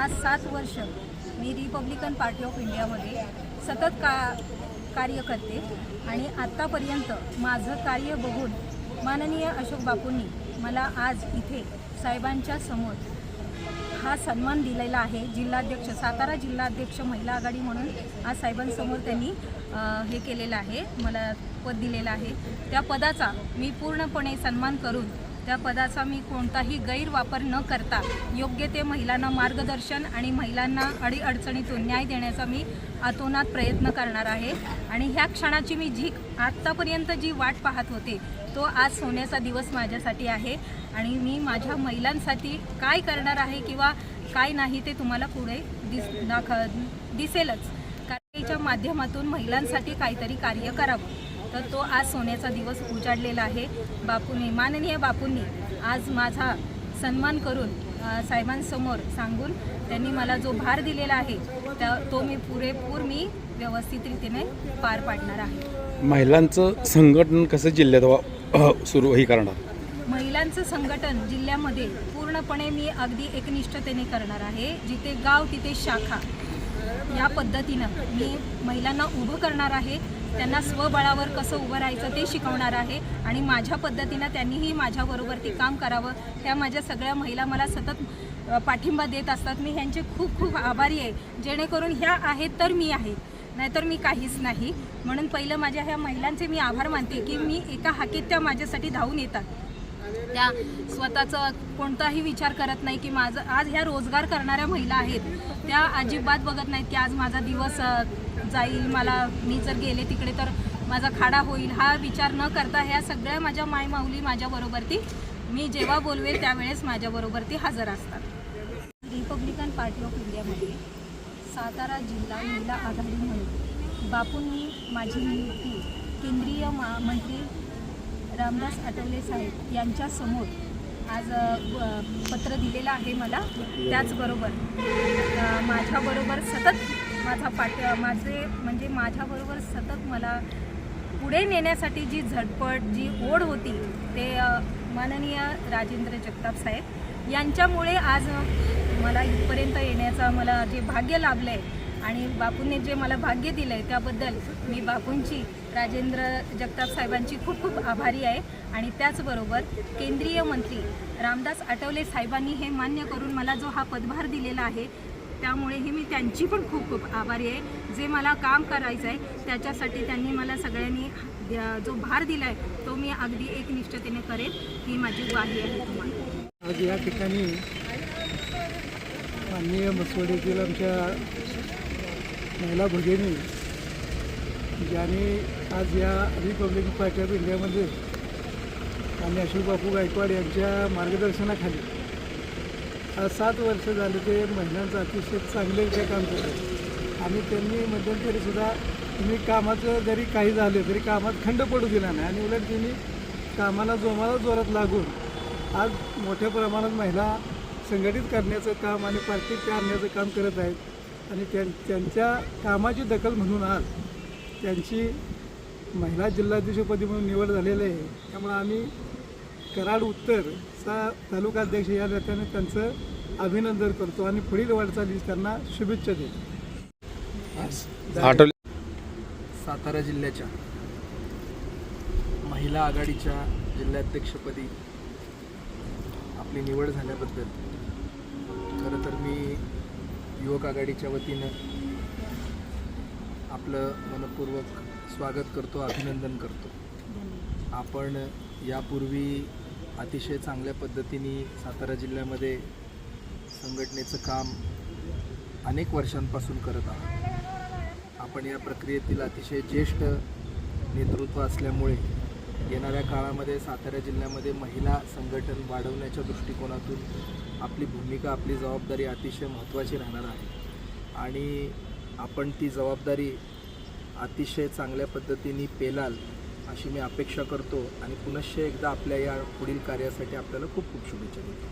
आज 7 वर्ष मी Republican party of इंडियामध्ये सतत कार्य करते आणि आत्तापर्यंत माझं कार्य बघून माननीय अशोक बापूंनी मला आज इथे साहेबांच्या समोर हा सन्मान दिलेला आहे। जिल्हाध्यक्ष, सातारा जिल्हाध्यक्ष महिला आघाडी म्हणून आज साहेबांसमोर त्यांनी हे केलेलं आहे, मला पद दिलेलं आहे। त्या पदाचा मी पूर्णपणे सन्मान करून त्या पदाचा मी कोणताही गैरवापर न करता योग्य ते महिलांना मार्गदर्शन आणि महिलांना अडीअडचणीतून न्याय देण्याचा मी आतोनात प्रयत्न करणार आहे। आणि ह्या क्षणाची मी जी आत्तापर्यंत जी वाट पाहत होते तो आज सोन्याचा दिवस माझ्यासाठी आहे आणि मी माझ्या महिलांसाठी काय करणार आहे किंवा काय नाही ते तुम्हाला पुढे दिसेलच। कार्यच्या माध्यमातून महिलांसाठी काहीतरी कार्य करावं, तर तो आज सोन्याचा दिवस उजाडलेला आहे। बापूंनी, माननीय बापूंनी आज माझा सन्मान करून साहेबांसमोर सांगून त्यांनी मला जो भार दिलेला आहे तो मी पुरेपूर व्यवस्थित रीतीने पार पाडणार आहे। महिलांचं संघटन कसं जिल्ह्यात सुरू करणार? महिलांचं संघटन जिल्ह्यामध्ये पूर्णपणे मी अगदी एकनिष्ठतेने करणार आहे। जिथे गाव तिथे शाखा या पद्धतीनं मी महिलांना उभं करणार आहे, त्यांना स्वबळावर कसं उभं राहायचं ते शिकवणार आहे आणि माझ्या पद्धतीनं त्यांनीही माझ्याबरोबर ते काम करावं। त्या माझ्या सगळ्या महिला मला सतत पाठिंबा देत असतात, मी ह्यांचे खूप खूप आभारी आहे। जेणेकरून ह्या आहेत तर मी आहे, नाहीतर मी काहीच नाही। म्हणून पहिलं माझ्या ह्या महिलांचे मी आभार मानते की मी एका हाकेत त्या माझ्यासाठी धावून येतात। त्या स्वतःचा कोणताही विचार करत नाही की माझं आज ह्या रोजगार करणाऱ्या महिला आहेत, त्या अजिबात बघत नाहीत की आज माझा दिवस जाईल, मी जर गेले तिकडे तर माझा खाडा होईल, हा विचार न करता ह्या सगळ्या माझ्या मायमाऊली माझ्याबरोबरती मी जेव्हा बोलवेल त्यावेळेस माझ्याबरोबरती हजर असतात। रिपब्लिकन पार्टी ऑफ इंडियामध्ये सातारा जिल्हा महिला आघाडी म्हणून बापूंनी माझी नियुक्ती केंद्रीय मंत्री रामदास आठवले साहेब यांच्यासमोर आज पत्र दिलेलं आहे मला। त्याचबरोबर माझ्याबरोबर सतत माझ्याबरोबर सतत मला पुढे नेण्यासाठी जी झटपट, जी ओढ होती ते माननीय राजेंद्र जगताप साहेब यांच्यामुळे आज मला इथपर्यंत येण्याचा मला जे भाग्य लाभलं आहे आणि बापूंनी जे मला भाग्य दिलं आहे त्याबद्दल मी बापूंची, राजेंद्र जगताप साहेबांची खूप खूप आभारी आहे। आणि त्याचबरोबर केंद्रीय मंत्री रामदास आठवले साहेबांनी हे मान्य करून मला जो हा पदभार दिलेला आहे त्यामुळेही मी त्यांची पण खूप खूप आभारी आहे। जे मला काम करायचं आहे त्याच्यासाठी त्यांनी मला सगळ्यांनी जो भार दिला आहे तो मी अगदी एकनिष्ठतेने करेन, ही माझी ग्वाही आहे तुम्हाला। आज या ठिकाणी माननीय मसवडीतील आमच्या महिला भगिनी ज्याने आज या रिपब्लिकन पार्टी ऑफ इंडियामध्ये आणि अशोक बापू गायकवाड यांच्या मार्गदर्शनाखाली आज 7 वर्ष झाले ते महिलांचं अतिशय चांगले काम करतात आणि त्यांनी मध्यंतरीसुद्धा तुम्ही कामाचं जरी काही झालं तरी कामात खंड पडू दिला नाही आणि उलट त्यांनी कामाला जोरात लागून आज मोठ्या प्रमाणात महिला संघटित करण्याचं काम आणि पार्टीत आणण्याचं काम करत आहेत आणि त्यांच्या कामाची दखल म्हणून आज त्यांची महिला जिल्हाध्यक्षपदी म्हणून निवड झालेली आहे। त्यामुळे आम्ही कराड उत्तरचा तालुकाध्यक्ष या नात्याने त्यांचं अभिनंदन करतो आणि पुढील वाटचालीस त्यांना शुभेच्छा देतो। सातारा जिल्ह्याच्या महिला आघाडीच्या जिल्हाध्यक्षपदी आपली निवड झाल्याबद्दल खरं तर मी युवक आघाडीच्या वतीनं आपलं मनपूर्वक स्वागत करतो, अभिनंदन करतो। आपण यापूर्वी अतिशय चांगल्या पद्धतीने सातारा जिल्ह्यामध्ये संघटनेचं काम अनेक वर्षांपासून करत आहोत। आपण या प्रक्रियेतील अतिशय ज्येष्ठ नेतृत्व असल्यामुळे येणाऱ्या काळामध्ये सातारा जिल्ह्यामध्ये महिला संघटन वाढवण्याच्या दृष्टिकोनातून आपली भूमिका, आपली जबाबदारी अतिशय महत्त्वाची राहणार आहे आणि आपण ती जबाबदारी अतिशय चांगल्या पद्धतीने पेलाल अशी मी अपेक्षा करतो आणि पुनश्च एकदा आपल्या या पुढील कार्यासाठी आपल्याला खूप खूप शुभेच्छा देतो।